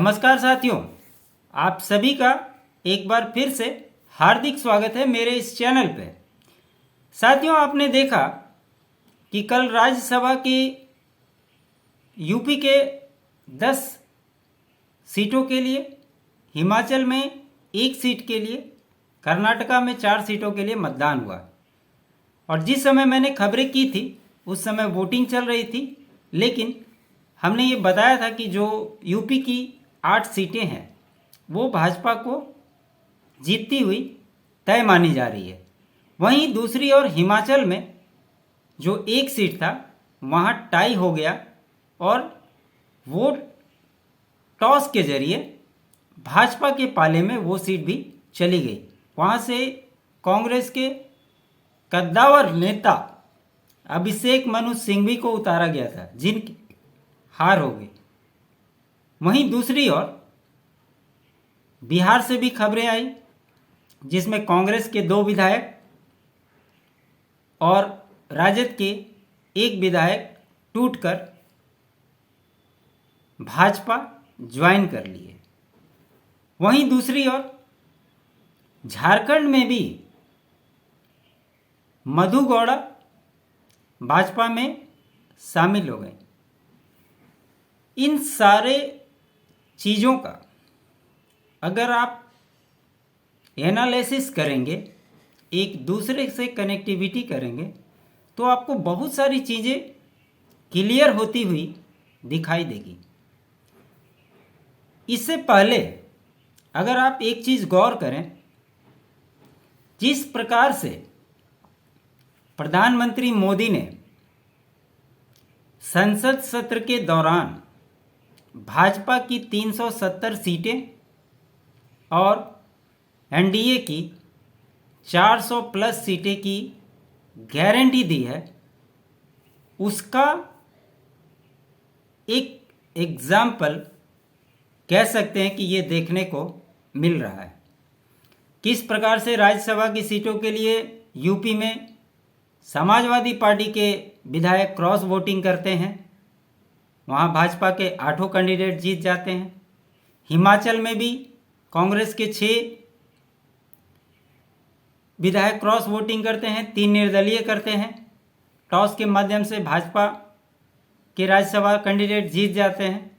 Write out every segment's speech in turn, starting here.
नमस्कार साथियों, आप सभी का एक बार फिर से हार्दिक स्वागत है मेरे इस चैनल पे। साथियों, आपने देखा कि कल राज्यसभा की यूपी के 10 सीटों के लिए, हिमाचल में 1 सीट के लिए, कर्नाटका में 4 सीटों के लिए मतदान हुआ। और जिस समय मैंने खबरें की थी उस समय वोटिंग चल रही थी, लेकिन हमने ये बताया था कि जो यूपी की 8 सीटें हैं वो भाजपा को जीतती हुई तय मानी जा रही है। वहीं दूसरी ओर हिमाचल में जो 1 सीट था वहाँ टाई हो गया और वोट टॉस के जरिए भाजपा के पाले में वो सीट भी चली गई। वहाँ से कांग्रेस के कद्दावर नेता अभिषेक मनु सिंघवी को उतारा गया था, जिनकी हार हो गई। वहीं दूसरी ओर बिहार से भी खबरें आई, जिसमें कांग्रेस के 2 विधायक और राजद के 1 विधायक टूटकर भाजपा ज्वाइन कर लिए। वहीं दूसरी ओर झारखंड में भी मधु गौड़ा भाजपा में शामिल हो गए। इन सारे चीज़ों का अगर आप एनालिसिस करेंगे, एक दूसरे से कनेक्टिविटी करेंगे, तो आपको बहुत सारी चीज़ें क्लियर होती हुई दिखाई देगी। इससे पहले अगर आप एक चीज़ गौर करें, जिस प्रकार से प्रधानमंत्री मोदी ने संसद सत्र के दौरान भाजपा की 370 सीटें और एनडीए की 400 प्लस सीटें की गारंटी दी है, उसका एक एग्जाम्पल कह सकते हैं कि ये देखने को मिल रहा है। किस प्रकार से राज्यसभा की सीटों के लिए यूपी में समाजवादी पार्टी के विधायक क्रॉस वोटिंग करते हैं, वहाँ भाजपा के 8 कैंडिडेट जीत जाते हैं। हिमाचल में भी कांग्रेस के 6 विधायक क्रॉस वोटिंग करते हैं, 3 निर्दलीय करते हैं। टॉस के माध्यम से भाजपा के राज्यसभा कैंडिडेट जीत जाते हैं।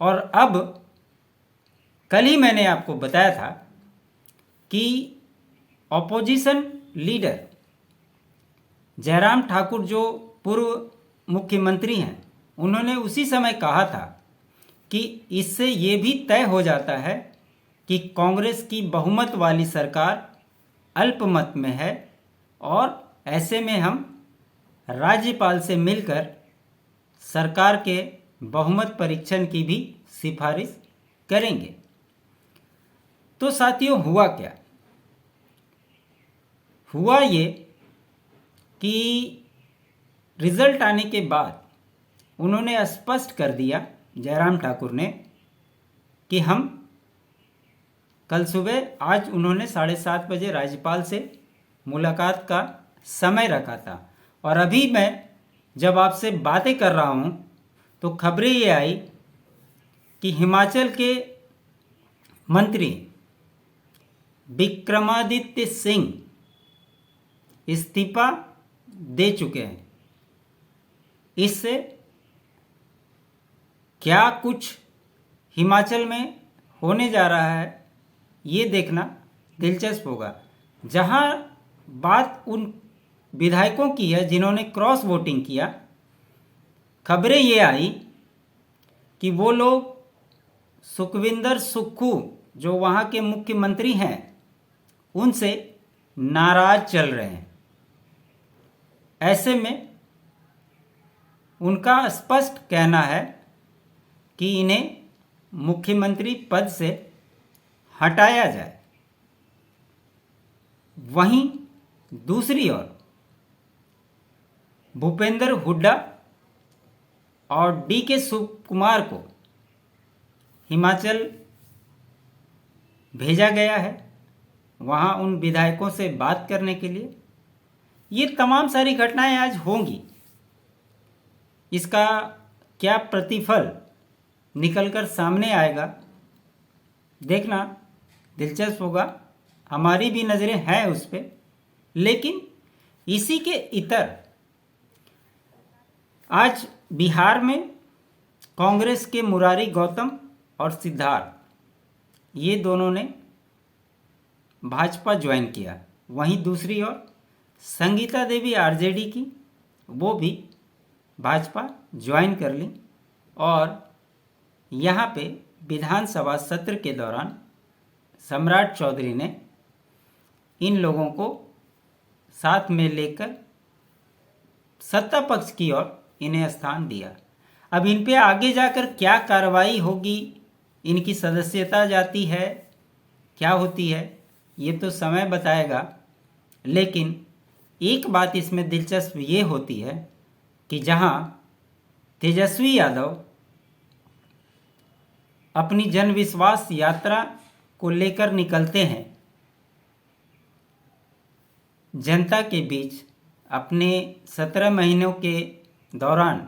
और अब कल ही मैंने आपको बताया था कि ऑपोजिशन लीडर जयराम ठाकुर, जो पूर्व मुख्यमंत्री हैं, उन्होंने उसी समय कहा था कि इससे ये भी तय हो जाता है कि कांग्रेस की बहुमत वाली सरकार अल्पमत में है और ऐसे में हम राज्यपाल से मिलकर सरकार के बहुमत परीक्षण की भी सिफारिश करेंगे। तो साथियों, हुआ क्या? हुआ ये कि रिजल्ट आने के बाद उन्होंने स्पष्ट कर दिया, जयराम ठाकुर ने, कि हम कल सुबह, आज उन्होंने 7:30 बजे राज्यपाल से मुलाकात का समय रखा था। और अभी मैं जब आपसे बातें कर रहा हूँ तो खबरें ये आई कि हिमाचल के मंत्री विक्रमादित्य सिंह इस्तीफा दे चुके हैं। इससे क्या कुछ हिमाचल में होने जा रहा है ये देखना दिलचस्प होगा। जहां बात उन विधायकों की है जिन्होंने क्रॉस वोटिंग किया, खबरें ये आई कि वो लोग सुखविंदर सुक्खू, जो वहाँ के मुख्यमंत्री हैं, उनसे नाराज चल रहे हैं। ऐसे में उनका स्पष्ट कहना है कि इन्हें मुख्यमंत्री पद से हटाया जाए। वहीं दूसरी ओर भूपेंद्र हुड्डा और डीके शिवकुमार को हिमाचल भेजा गया है, वहाँ उन विधायकों से बात करने के लिए। ये तमाम सारी घटनाएं आज होंगी। इसका क्या प्रतिफल निकलकर सामने आएगा देखना दिलचस्प होगा, हमारी भी नज़रें हैं उस पर। लेकिन इसी के इतर आज बिहार में कांग्रेस के मुरारी गौतम और सिद्धार्थ, ये दोनों ने भाजपा ज्वाइन किया। वहीं दूसरी ओर संगीता देवी आरजेडी की, वो भी भाजपा ज्वाइन कर ली। और यहाँ पे विधानसभा सत्र के दौरान सम्राट चौधरी ने इन लोगों को साथ में लेकर सत्ता पक्ष की ओर इन्हें स्थान दिया। अब इन पे आगे जाकर क्या कार्रवाई होगी, इनकी सदस्यता जाती है, क्या होती है, ये तो समय बताएगा। लेकिन एक बात इसमें दिलचस्प ये होती है कि जहां तेजस्वी यादव अपनी जन विश्वास यात्रा को लेकर निकलते हैं, जनता के बीच अपने 17 महीनों के दौरान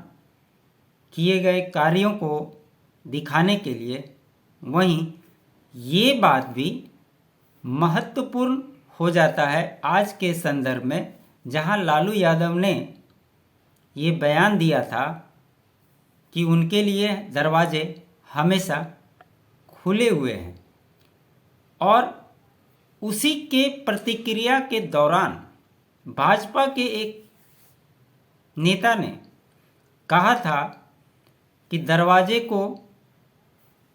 किए गए कार्यों को दिखाने के लिए, वहीं ये बात भी महत्वपूर्ण हो जाता है आज के संदर्भ में, जहां लालू यादव ने ये बयान दिया था कि उनके लिए दरवाजे हमेशा खुले हुए हैं। और उसी के प्रतिक्रिया के दौरान भाजपा के एक नेता ने कहा था कि दरवाजे को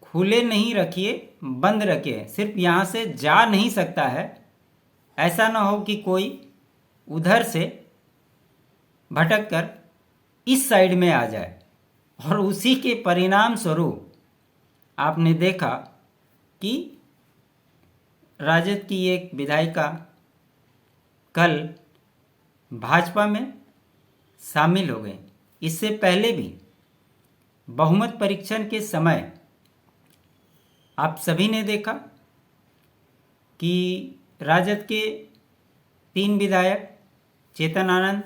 खुले नहीं रखिए, बंद रखिए, सिर्फ यहाँ से जा नहीं सकता है, ऐसा ना हो कि कोई उधर से भटक कर इस साइड में आ जाए। और उसी के परिणाम स्वरूप आपने देखा कि राजद की एक विधायिका कल भाजपा में शामिल हो गई। इससे पहले भी बहुमत परीक्षण के समय आप सभी ने देखा कि राजद के 3 विधायक चेतन आनंद,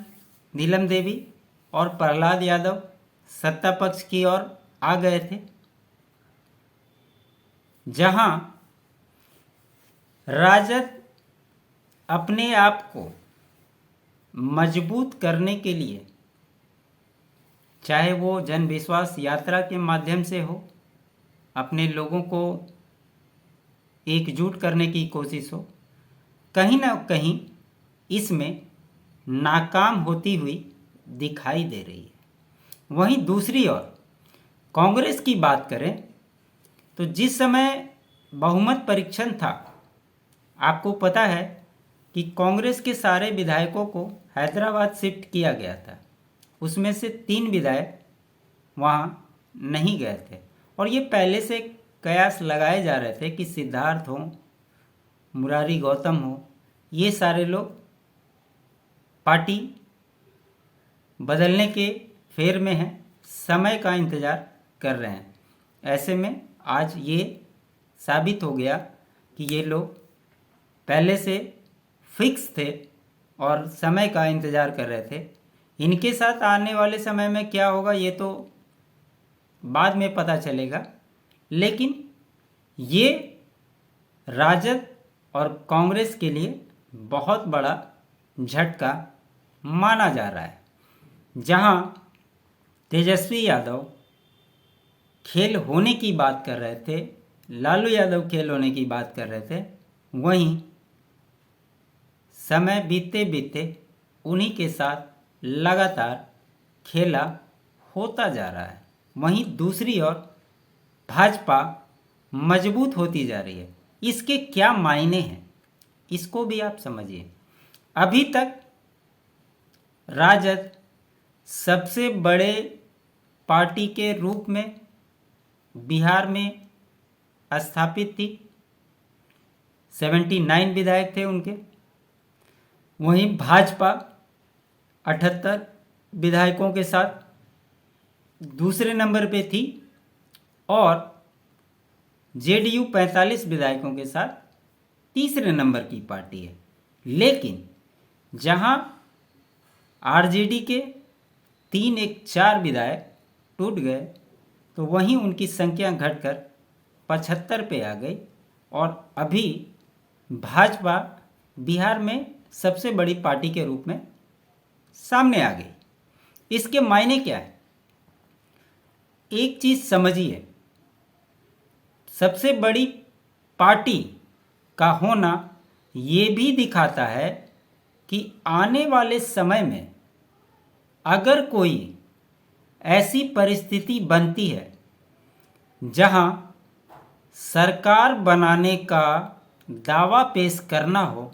नीलम देवी और प्रहलाद यादव सत्ता पक्ष की ओर आ गए थे, जहां राजद अपने आप को मजबूत करने के लिए, चाहे वो जन विश्वास यात्रा के माध्यम से हो, अपने लोगों को एकजुट करने की कोशिश हो, कहीं ना कहीं इसमें नाकाम होती हुई दिखाई दे रही है। वहीं दूसरी ओर कांग्रेस की बात करें तो जिस समय बहुमत परीक्षण था, आपको पता है कि कांग्रेस के सारे विधायकों को हैदराबाद शिफ्ट किया गया था। उसमें से 3 विधायक वहाँ नहीं गए थे और ये पहले से कयास लगाए जा रहे थे कि सिद्धार्थ हो, मुरारी गौतम हो, ये सारे लोग पार्टी बदलने के फेर में हैं, समय का इंतज़ार कर रहे हैं। ऐसे में आज ये साबित हो गया कि ये लोग पहले से फिक्स थे और समय का इंतज़ार कर रहे थे। इनके साथ आने वाले समय में क्या होगा ये तो बाद में पता चलेगा, लेकिन ये राजद और कांग्रेस के लिए बहुत बड़ा झटका माना जा रहा है। जहां तेजस्वी यादव खेल होने की बात कर रहे थे, लालू यादव खेल होने की बात कर रहे थे, वहीं समय बीतते बीतते उन्हीं के साथ लगातार खेला होता जा रहा है। वहीं दूसरी ओर भाजपा मजबूत होती जा रही है। इसके क्या मायने हैं, इसको भी आप समझिए। अभी तक राजद सबसे बड़े पार्टी के रूप में बिहार में स्थापित थी, 79 विधायक थे उनके। वहीं भाजपा 78 विधायकों के साथ दूसरे नंबर पे थी और जेडीयू 45 विधायकों के साथ तीसरे नंबर की पार्टी है। लेकिन जहां आरजेडी के 4 विधायक टूट गए, तो वहीं उनकी संख्या घटकर 75 पे आ गई और अभी भाजपा बिहार में सबसे बड़ी पार्टी के रूप में सामने आ गई। इसके मायने क्या है? एक चीज समझिए, सबसे बड़ी पार्टी का होना ये भी दिखाता है कि आने वाले समय में अगर कोई ऐसी परिस्थिति बनती है जहां सरकार बनाने का दावा पेश करना हो,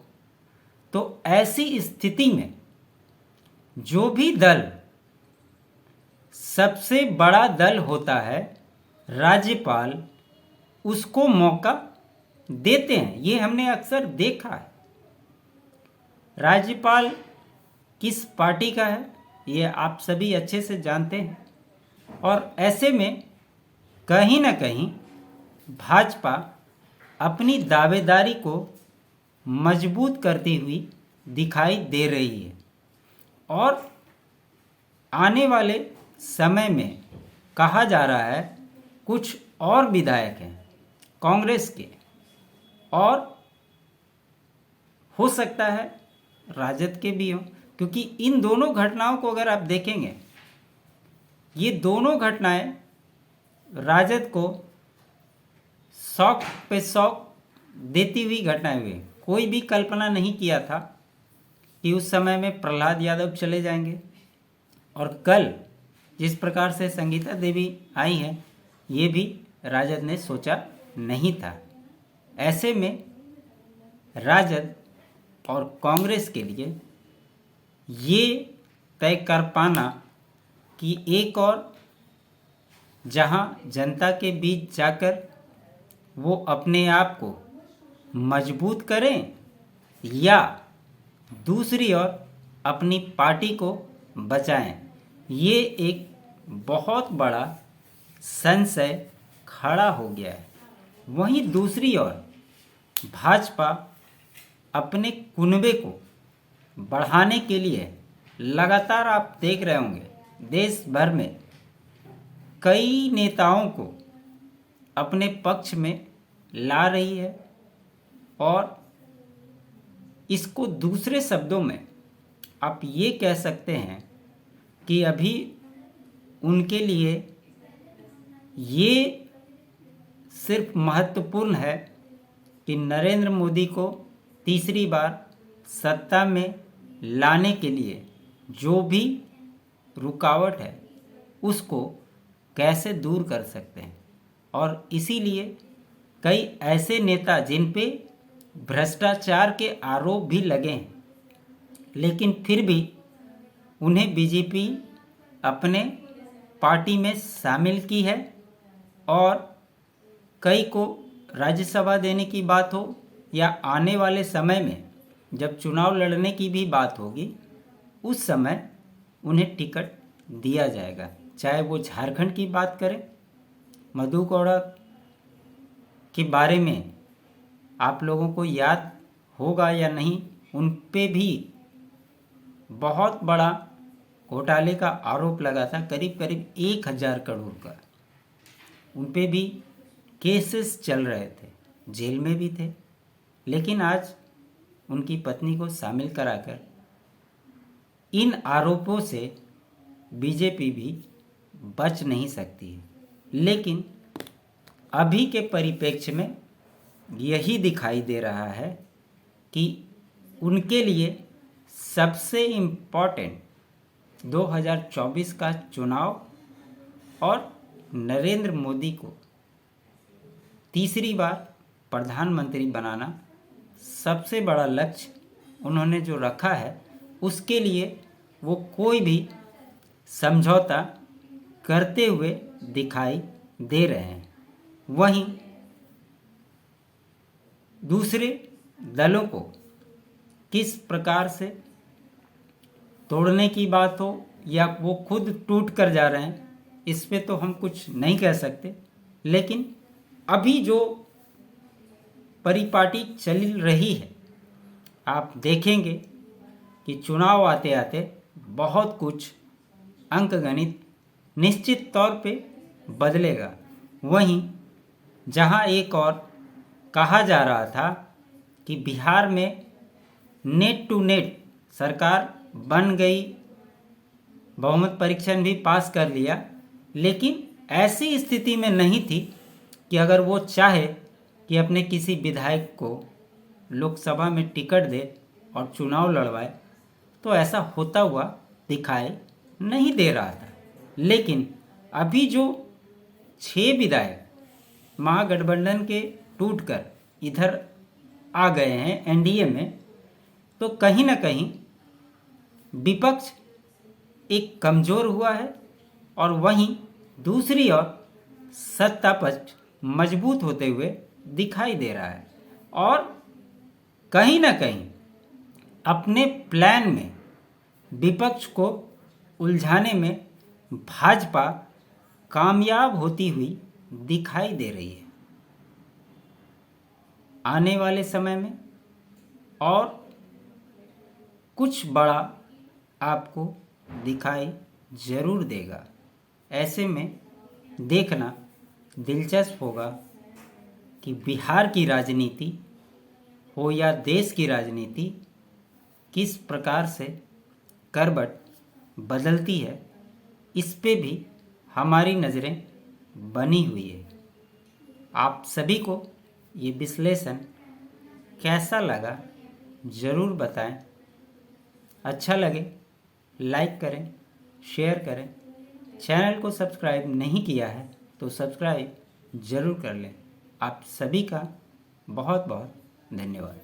तो ऐसी स्थिति में जो भी दल सबसे बड़ा दल होता है, राज्यपाल उसको मौका देते हैं। ये हमने अक्सर देखा है। राज्यपाल किस पार्टी का है ये आप सभी अच्छे से जानते हैं, और ऐसे में कहीं ना कहीं भाजपा अपनी दावेदारी को मजबूत करती हुई दिखाई दे रही है। और आने वाले समय में कहा जा रहा है कुछ और विधायक हैं कांग्रेस के, और हो सकता है राजद के भी हों, क्योंकि इन दोनों घटनाओं को अगर आप देखेंगे, ये दोनों घटनाएं राजद को शौक पे शौक देती हुई घटनाएं हुई। कोई भी कल्पना नहीं किया था कि उस समय में प्रहलाद यादव चले जाएंगे, और कल जिस प्रकार से संगीता देवी आई हैं, ये भी राजद ने सोचा नहीं था। ऐसे में राजद और कांग्रेस के लिए ये तय कर पाना कि एक और जहां जनता के बीच जाकर वो अपने आप को मजबूत करें, या दूसरी ओर अपनी पार्टी को बचाएं, ये एक बहुत बड़ा संशय खड़ा हो गया है। वहीं दूसरी ओर भाजपा अपने कुनबे को बढ़ाने के लिए लगातार, आप देख रहे होंगे, देश भर में कई नेताओं को अपने पक्ष में ला रही है। और इसको दूसरे शब्दों में आप ये कह सकते हैं कि अभी उनके लिए ये सिर्फ महत्वपूर्ण है कि नरेंद्र मोदी को तीसरी बार सत्ता में लाने के लिए जो भी रुकावट है उसको कैसे दूर कर सकते हैं। और इसीलिए कई ऐसे नेता जिन पे भ्रष्टाचार के आरोप भी लगे हैं, लेकिन फिर भी उन्हें बीजेपी अपने पार्टी में शामिल की है, और कई को राज्यसभा देने की बात हो या आने वाले समय में जब चुनाव लड़ने की भी बात होगी, उस समय उन्हें टिकट दिया जाएगा। चाहे वो झारखंड की बात करें, मधु गौड़ा के बारे में आप लोगों को याद होगा या नहीं, उन पे भी बहुत बड़ा घोटाले का आरोप लगा था, करीब करीब 1000 करोड़ का। उन पे भी केसेस चल रहे थे, जेल में भी थे, लेकिन आज उनकी पत्नी को शामिल कराकर इन आरोपों से बीजेपी भी बच नहीं सकती है। लेकिन अभी के परिप्रेक्ष्य में यही दिखाई दे रहा है कि उनके लिए सबसे इम्पोर्टेंट 2024 का चुनाव और नरेंद्र मोदी को तीसरी बार प्रधानमंत्री बनाना सबसे बड़ा लक्ष्य उन्होंने जो रखा है, उसके लिए वो कोई भी समझौता करते हुए दिखाई दे रहे हैं। वहीं दूसरे दलों को किस प्रकार से तोड़ने की बात हो या वो खुद टूट कर जा रहे हैं, इस पे तो हम कुछ नहीं कह सकते। लेकिन अभी जो परिपाटी चल रही है, आप देखेंगे कि चुनाव आते आते बहुत कुछ अंकगणित निश्चित तौर पे बदलेगा। वहीं जहां एक और कहा जा रहा था कि बिहार में नेट टू नेट सरकार बन गई, बहुमत परीक्षण भी पास कर लिया, लेकिन ऐसी स्थिति में नहीं थी कि अगर वो चाहे कि अपने किसी विधायक को लोकसभा में टिकट दे और चुनाव लड़वाए तो ऐसा होता हुआ दिखाई नहीं दे रहा था। लेकिन अभी जो 6 विधायक महागठबंधन के टूटकर इधर आ गए हैं एनडीए में, तो कहीं ना कहीं विपक्ष एक कमज़ोर हुआ है और वहीं दूसरी ओर सत्ता पक्ष मजबूत होते हुए दिखाई दे रहा है। और कहीं ना कहीं अपने प्लान में विपक्ष को उलझाने में भाजपा कामयाब होती हुई दिखाई दे रही है। आने वाले समय में और कुछ बड़ा आपको दिखाई जरूर देगा। ऐसे में देखना दिलचस्प होगा कि बिहार की राजनीति हो या देश की राजनीति किस प्रकार से करवट बदलती है, इस पे भी हमारी नज़रें बनी हुई है। आप सभी को ये विश्लेषण कैसा लगा ज़रूर बताएं। अच्छा लगे लाइक करें, शेयर करें। चैनल को सब्सक्राइब नहीं किया है तो सब्सक्राइब ज़रूर कर लें। आप सभी का बहुत बहुत धन्यवाद।